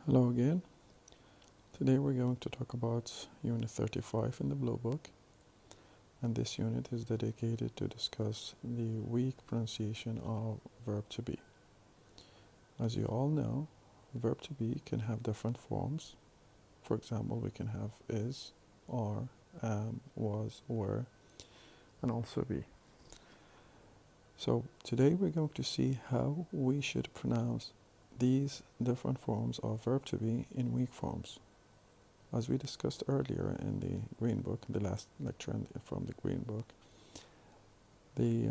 Hello again. Today we're going to talk about Unit 35 in the Blue Book, and this unit is dedicated to discuss the weak pronunciation of verb to be. As you all know, verb to be can have different forms. For example, we can have is, are, am, was, were, and also be. So today we're going to see how we should pronounce these different forms of verb to be in weak forms. As we discussed earlier in the Green Book, the last lecture from the Green Book, the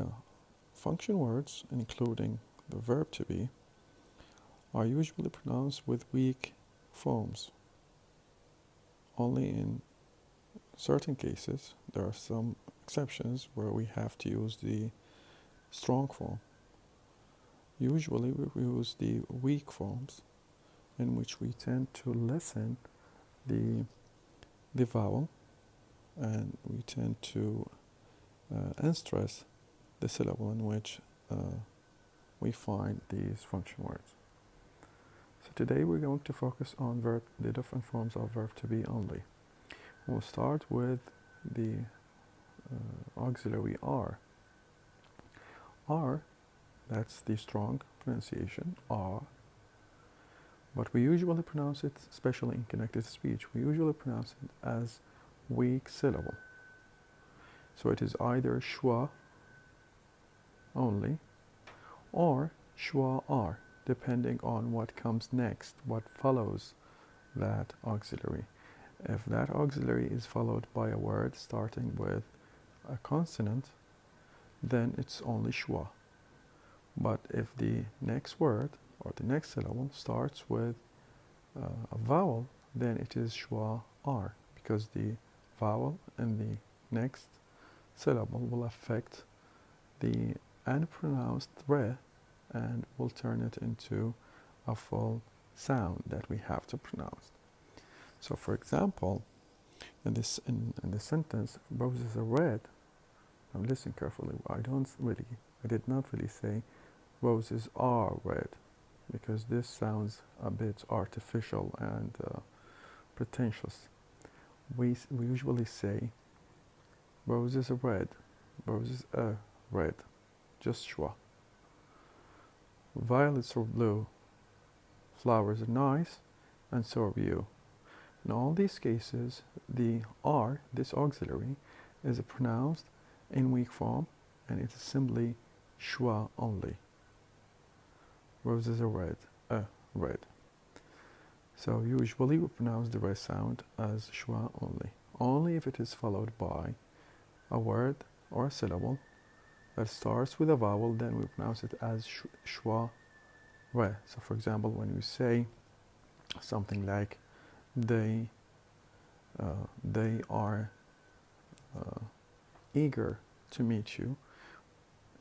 function words, including the verb to be, are usually pronounced with weak forms. Only in certain cases, there are some exceptions where we have to use the strong form. Usually we use the weak forms, in which we tend to lessen the vowel, and we tend to stress the syllable in which we find these function words. So today we're going to focus on the different forms of verb to be only. We'll start with the auxiliary are. Are, that's the strong pronunciation, are. But we usually pronounce it, especially in connected speech, we usually pronounce it as weak syllable. So it is either schwa only or schwa are, depending on what comes next, what follows that auxiliary. If that auxiliary is followed by a word starting with a consonant, then it's only schwa. But if the next word or the next syllable starts with a vowel, then it is schwa are, because the vowel in the next syllable will affect the unpronounced re and will turn it into a full sound that we have to pronounce. So for example, in this sentence, roses are red. Now listen carefully. I did not really say roses are red, because this sounds a bit artificial and pretentious. We usually say roses are red, roses are red, just schwa. Violets are blue, flowers are nice, and so are you. In all these cases, the are, this auxiliary, is pronounced in weak form, and it is simply schwa only. Roses are red, red. So usually we pronounce the re sound as schwa only. Only if it is followed by a word or a syllable that starts with a vowel, then we pronounce it as schwa re. So for example, when we say something like they are eager to meet you,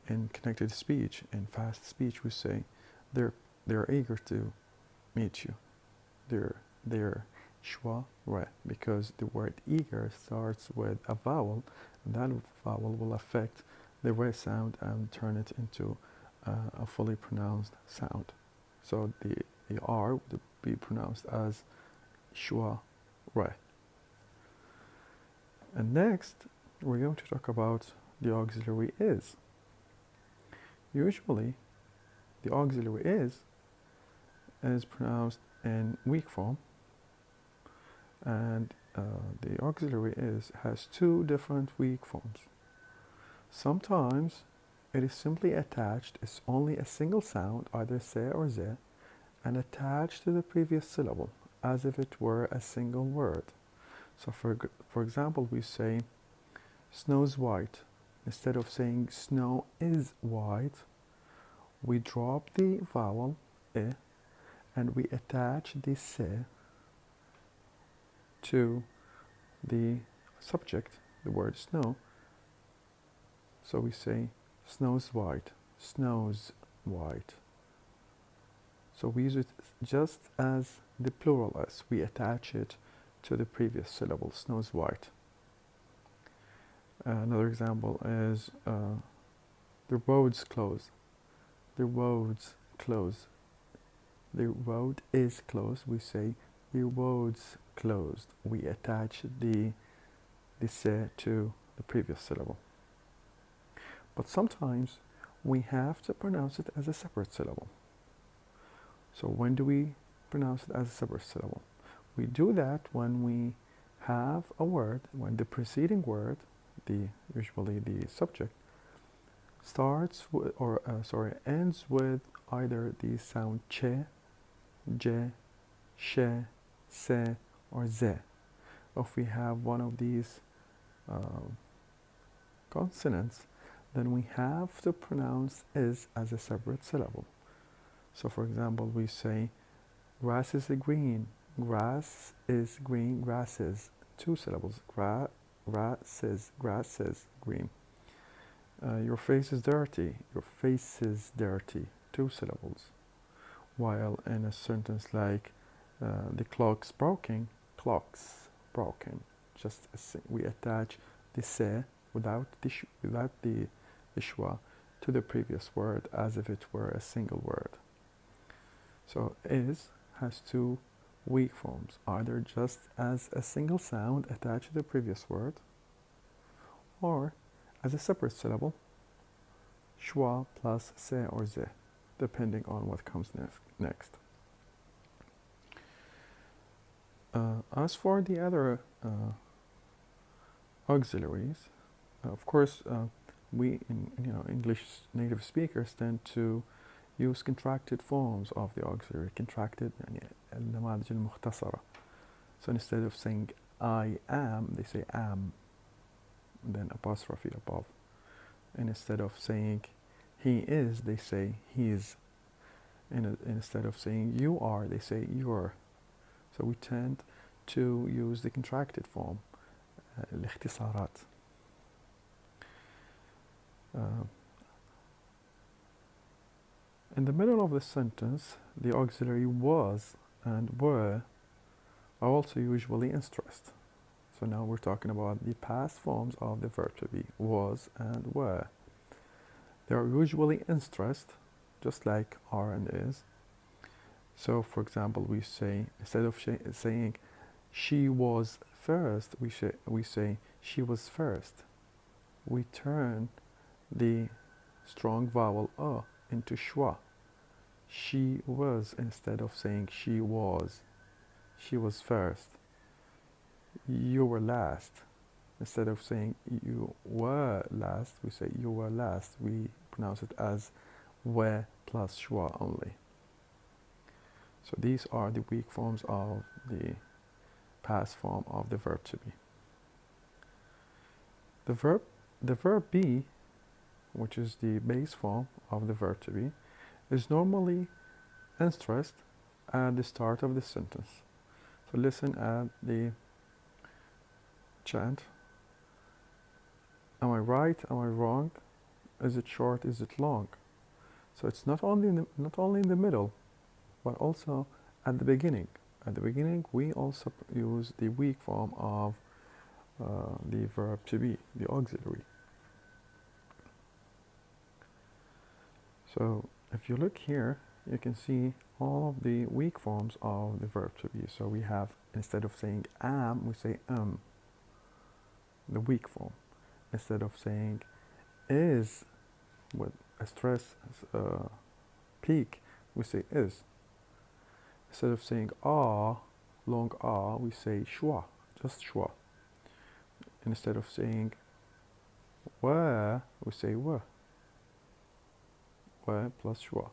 in connected speech, in fast speech, we say they're eager to meet you. They're schwa re, because the word eager starts with a vowel, and that vowel will affect the re sound and turn it into a fully pronounced sound. So the R would be pronounced as schwa re. And next, we're going to talk about the auxiliary is. Usually, the auxiliary is pronounced in weak form, and the auxiliary is has two different weak forms. Sometimes it is simply attached, it's only a single sound, either se or ze, and attached to the previous syllable, as if it were a single word. So for example, we say snow's white. Instead of saying snow is white, we drop the vowel e and we attach the se to the subject, the word snow. So we say snow's white, snow's white. So we use it just as the plural s. We attach it to the previous syllable, snow's white. Another example is the roads close. The roads close. the road is closed, we say the road's closed. We attach the se to the previous syllable. But sometimes we have to pronounce it as a separate syllable. So when do we pronounce it as a separate syllable? We do that when we have a word, when the preceding word, usually the subject, starts with, ends with either the sound che, je, she, se, or ze. If we have one of these consonants, then we have to pronounce is as a separate syllable. So for example, we say grass is green, grass is green, grasses, 2 syllables, grasses, grasses, green. Your face is dirty, your face is dirty, 2 syllables. While in a sentence like the clock's broken, clocks broken, just we attach the se without the schwa to the previous word as if it were a single word. So is has 2 weak forms, either just as a single sound attached to the previous word, or as a separate syllable, schwa plus se or ze, depending on what comes next. As for the other auxiliaries, of course, we English native speakers tend to use contracted forms of the auxiliary, contracted النماذج المختصرة. So instead of saying I am, they say am, and then apostrophe above. And instead of saying he is, they say he's. And instead of saying you are, they say you're. So we tend to use the contracted form, الاختصارات. In the middle of the sentence, the auxiliary was and were are also usually unstressed. So now we're talking about the past forms of the verb to be, was and were. They are usually unstressed, just like are and is. So for example, we say, instead of saying she was first, we say she was first. We turn the strong vowel a into schwa. She was, instead of saying she was first. You were last. Instead of saying you were last, we say you were last. We pronounce it as were plus schwa only. So these are the weak forms of the past form of the verb to be. The verb be, which is the base form of the verb to be, is normally unstressed at the start of the sentence. So listen at the chant. Am I right? Am I wrong? Is it short? Is it long? So it's not only in the middle, but also at the beginning. At the beginning, we also use the weak form of the verb to be, the auxiliary. So if you look here, you can see all of the weak forms of the verb to be. So we have, instead of saying am, we say the weak form. Instead of saying is with a stress peak, we say is. Instead of saying ah, long ah, we say schwa, just schwa. Instead of saying were, we say were plus schwa.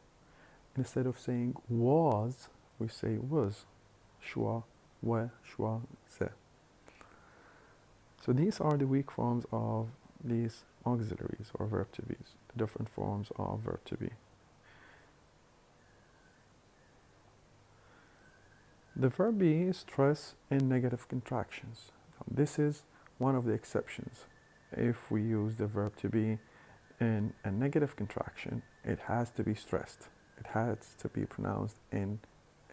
Instead of saying was, we say was, schwa, were, schwa, ze. So these are the weak forms of these auxiliaries or verb to be's, the different forms of verb to be. The verb be is stressed in negative contractions. This is one of the exceptions. If we use the verb to be in a negative contraction, it has to be stressed. It has to be pronounced in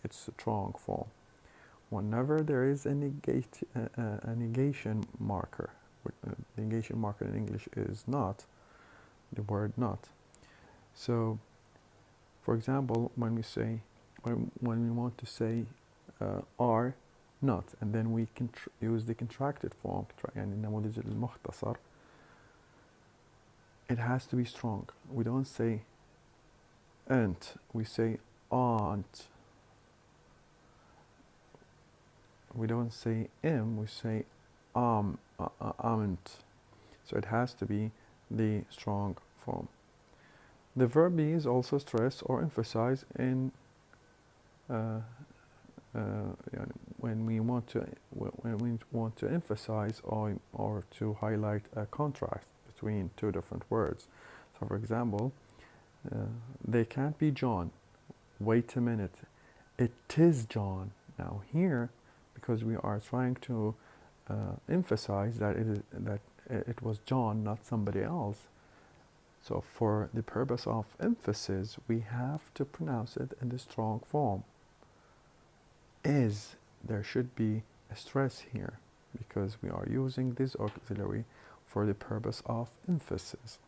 its strong form. Whenever there is a negation marker, the negation marker in English is not, the word not. So, for example, when when we want to say are not, and then we can use the contracted form, يعني النموذج المختصر, it has to be strong. We don't say ant, we say aunt. We don't say we say ament. So it has to be the strong form. The verb be is also stressed or emphasized in when we want to emphasize or to highlight a contrast between two different words. So, for example, they can't be John. Wait a minute, it is John. Now here, because we are trying to emphasize that it was John, not somebody else. So for the purpose of emphasis, we have to pronounce it in the strong form. Is, there should be a stress here because we are using this auxiliary for the purpose of emphasis.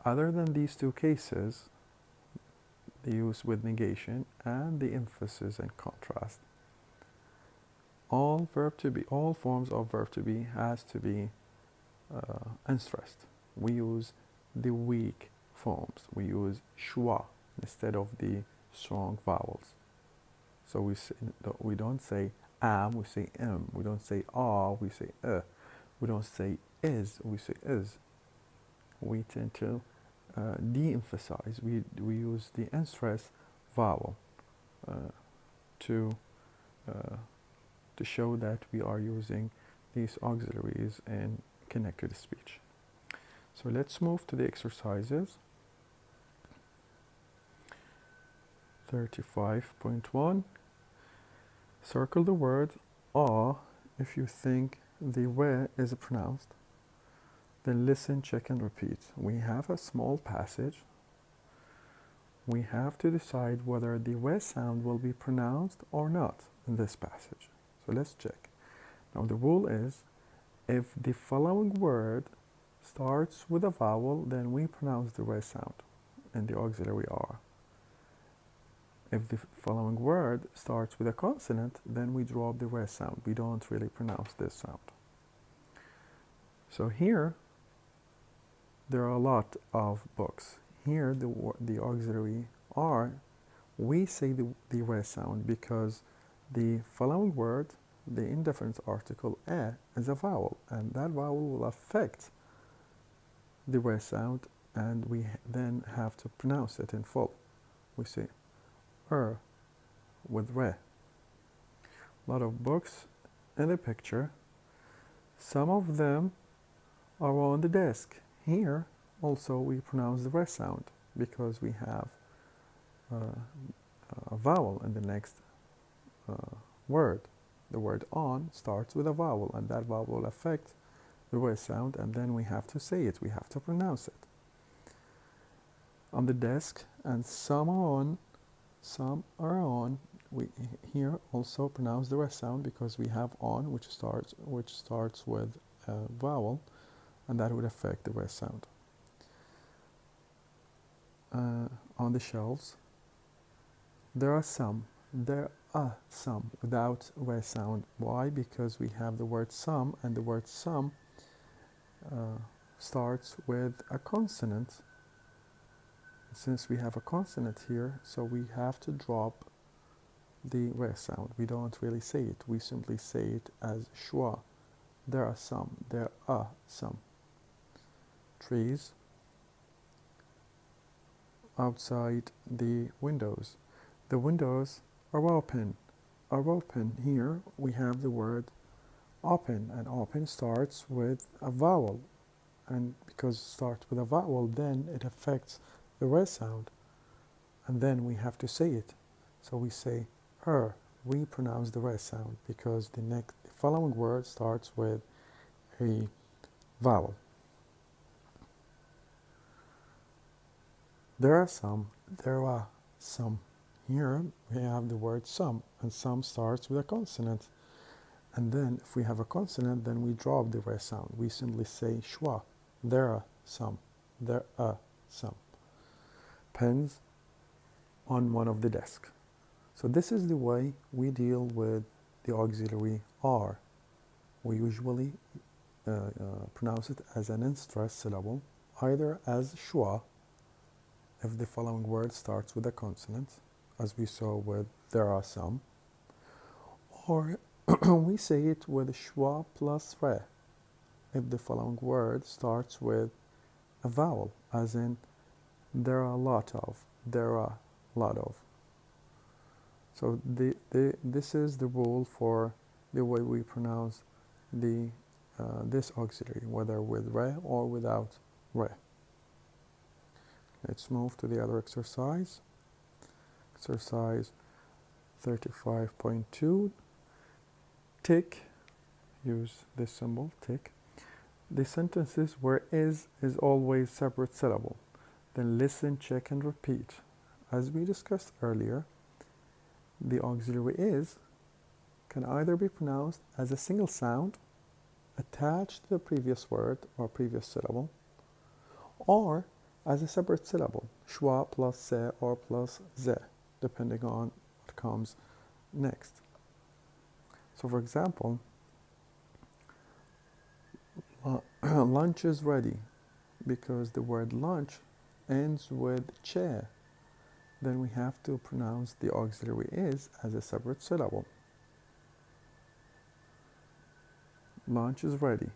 Other than these two cases, the use with negation and the emphasis and contrast, all forms of verb to be has to be unstressed. We use the weak forms. We use schwa instead of the strong vowels. So we don't say am, we say m. We don't say ah, we say We don't say is, we say is. We tend to de-emphasize. We use the unstressed vowel to show that we are using these auxiliaries in connected speech. So let's move to the exercises. 35.1. Circle the word ah if you think the w is pronounced. Then listen, check, and repeat. We have a small passage. We have to decide whether the w sound will be pronounced or not in this passage. So let's check. Now the rule is, if the following word starts with a vowel, then we pronounce the w sound in the auxiliary r. If the following word starts with a consonant, then we drop the w sound. We don't really pronounce this sound. So here, there are a lot of books. Here, the auxiliary r, we say the w sound because the following word, the indefinite article e, is a vowel, and that vowel will affect the w sound, and we then have to pronounce it in full. We say with re. A lot of books in the picture. Some of them are on the desk. Here also we pronounce the re sound because we have a vowel in the next word. The word on starts with a vowel, and that vowel will affect the re sound, and then we have to say it, we have to pronounce it. On the desk, and some are on. We here also pronounce the re sound because we have on, which starts with a vowel, and that would affect the re sound. On the shelves, there are some without re sound. Why? Because we have the word some, and the word some starts with a consonant. Since we have a consonant here, so we have to drop the re sound. We don't really say it. We simply say it as schwa. There are some. There are some. Trees outside the windows. The windows are open. Are open. Here we have the word open, and open starts with a vowel. And because it starts with a vowel, then it affects the re sound, and then we have to say it. So we say her. We pronounce the re sound because the following word starts with a vowel. There are some. Here we have the word some, and some starts with a consonant. And then if we have a consonant, then we drop the re sound. We simply say schwa. There are some. There are some. Pens on one of the desks. So this is the way we deal with the auxiliary R. We usually pronounce it as an unstressed syllable, either as schwa if the following word starts with a consonant, as we saw with there are some, or we say it with schwa plus re if the following word starts with a vowel, as in there are a lot of, there are a lot of. So this is the rule for the way we pronounce this auxiliary, whether with re or without re. Let's move to the other exercise. Exercise 35.2. Tick, use this symbol, tick, the sentences where is always separate syllable. Then listen, check, and repeat. As we discussed earlier, the auxiliary is can either be pronounced as a single sound attached to the previous word or previous syllable, or as a separate syllable, schwa plus se or plus ze, depending on what comes next. So for example, lunch is ready, because the word lunch ends with che. Then we have to pronounce the auxiliary is as a separate syllable. Lunch is ready.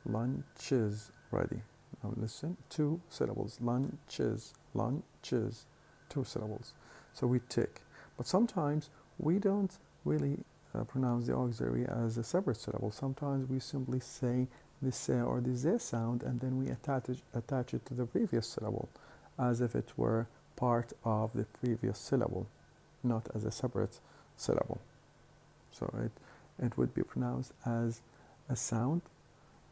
Lunch is ready. Now listen, 2 syllables. Lunches, lunches, 2 syllables. So we tick. But sometimes we don't really pronounce the auxiliary as a separate syllable. Sometimes we simply say the se or the ze sound, and then we attach it to the previous syllable, as if it were part of the previous syllable, not as a separate syllable. So it would be pronounced as a sound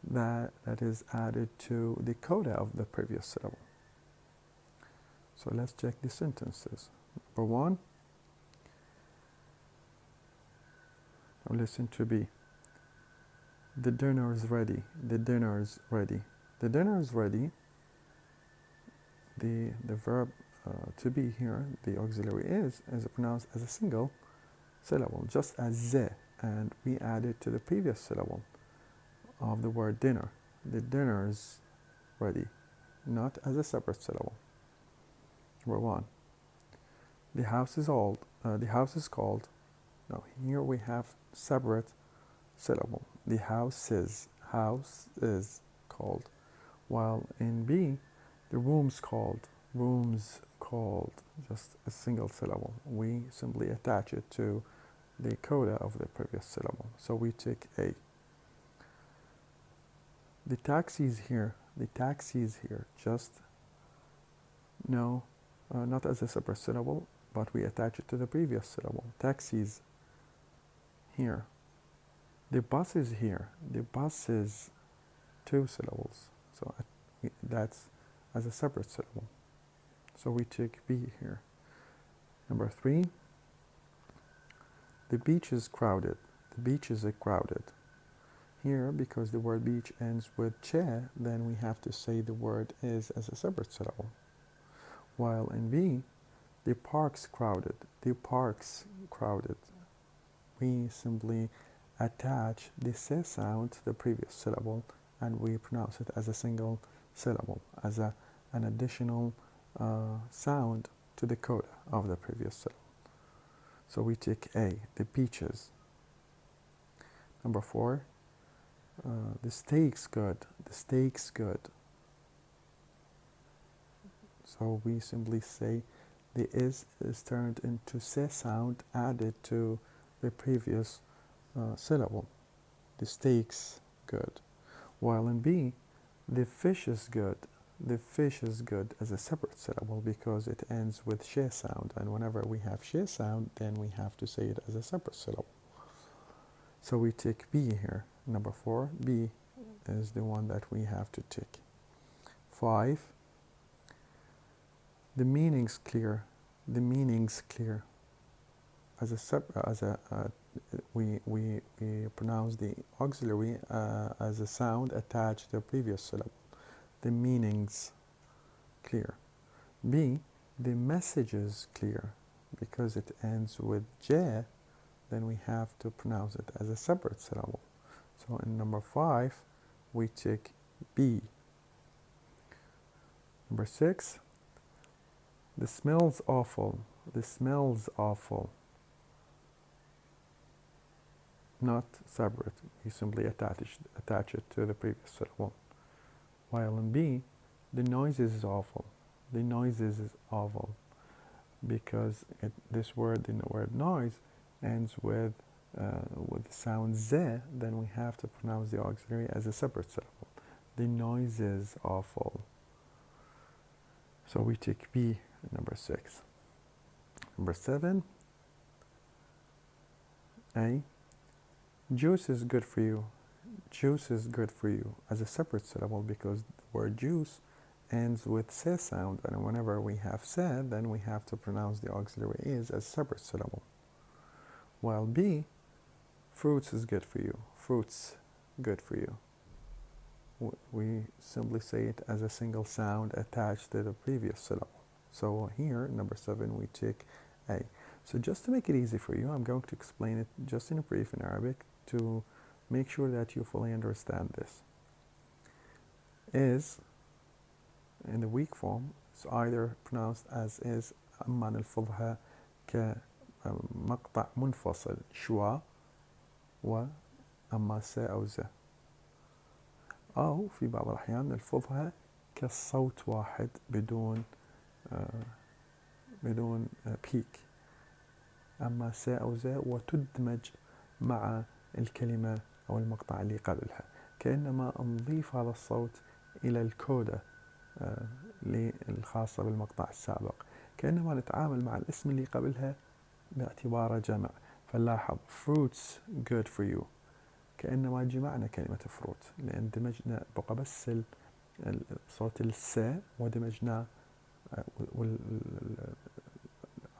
that is added to the coda of the previous syllable. So let's check the sentences. Number 1, now listen to B. The dinner is ready. The dinner is ready. The dinner is ready. The verb to be here, the auxiliary is pronounced as a single syllable, just as ze, and we add it to the previous syllable of the word dinner. The dinner is ready, not as a separate syllable. Number 1. The house is old. The house is called. Now here we have separate syllable. The house is called. While in B, the room's called. Rooms called, just a single syllable. We simply attach it to the coda of the previous syllable. So we tick A. The taxi is here. The taxi is here. Just no, not as a separate syllable, but we attach it to the previous syllable. Taxis here. The bus is here. The bus is 2 syllables. So that's as a separate syllable. So we tick B here. Number 3. The beach is crowded. The beach is crowded. Here, because the word beach ends with che, then we have to say the word is as a separate syllable. While in B, the park's crowded. The park's crowded. We simply attach the se sound to the previous syllable, and we pronounce it as a single syllable, as an additional sound to the coda of the previous syllable. So we tick A, the beaches. Number 4, the steak's good. The steak's good. So we simply say the is turned into se sound added to the previous syllable. The steak's good. While in B, the fish is good. The fish is good as a separate syllable because it ends with she sound, and whenever we have she sound, then we have to say it as a separate syllable. So we tick B here. Number 4, B is the one that we have to tick. 5, the meaning's clear. The meaning's clear. We pronounce the auxiliary as a sound attached to the previous syllable. The meaning's clear. B, the message is clear. because it ends with J, then we have to pronounce it as a separate syllable. So in number 5, we take B. Number 6, the smell's awful. The smell's awful. Not separate. We simply attach it to the previous syllable. While in B, the noise is awful. The noise is awful because this word, the word noise, ends with the sound Z. Then we have to pronounce the auxiliary as a separate syllable. The noise is awful. So we take B, number 6. Number 7, A. Juice is good for you. Juice is good for you as a separate syllable because the word juice ends with se sound, and whenever we have se, then we have to pronounce the auxiliary is as a separate syllable. While B, fruits is good for you. Fruits, good for you. We simply say it as a single sound attached to the previous syllable. So here, number 7, we take A. So just to make it easy for you, I'm going to explain it just in a brief in Arabic to make sure that you fully understand this. Is, in the weak form, is either pronounced as is. أما نلفظها كمقطع منفصل شوا وأما س أو ز، أو في بعض الأحيان نلفظها كصوت واحد بدون بيك، أما س أو ز، وتدمج مع الكلمة أو المقطع اللي قبلها، كأنما نضيف هذا الصوت إلى الكودة الخاصة بالمقطع السابق، كأنما نتعامل مع الاسم اللي قبلها باعتباره جمع. فنلاحظ fruits good for you كأنما جمعنا كلمة fruit، لأن دمجنا بقى بس صوت الس ودمجنا.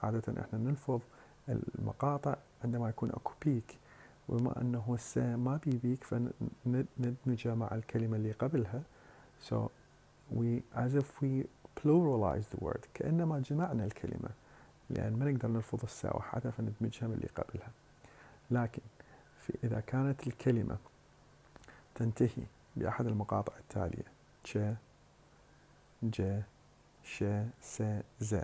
عادة احنا نلفظ المقاطع عندما يكون اكو بيك، وبما انه الس ما بي بيك فندمجها مع الكلمة اللي قبلها. So we, as if we pluralize the word، كأنما جمعنا الكلمة، لأن ما نقدر نلفظ الس وحدها فندمجها من اللي قبلها. لكن إذا كانت الكلمة تنتهي بأحد المقاطع التالية ش، ج، ش، س، ز،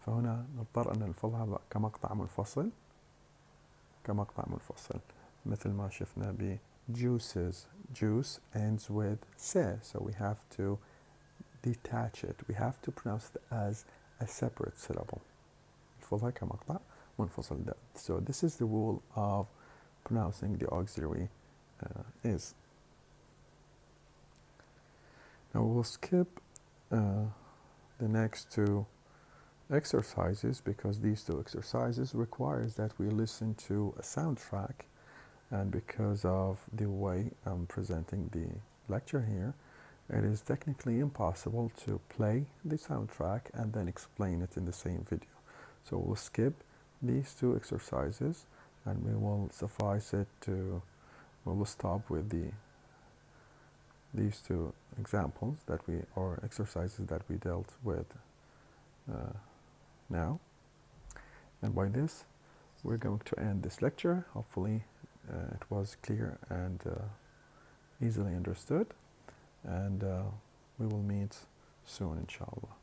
فهنا نضطر أن نلفظها كمقطع منفصل، مثل ما شفنا ب juices. Juice ends with se, so we have to detach it. We have to pronounce it as a separate syllable. نلفظها كمقطع منفصل. So this is the rule of pronouncing the auxiliary is. Now we'll skip the next two exercises because these two exercises requires that we listen to a soundtrack, and because of the way I'm presenting the lecture here, it is technically impossible to play the soundtrack and then explain it in the same video. So we'll skip these two exercises and we will we'll stop with these two examples or exercises that we dealt with now. And by this, we're going to end this lecture. Hopefully it was clear and easily understood, and we will meet soon, inshallah.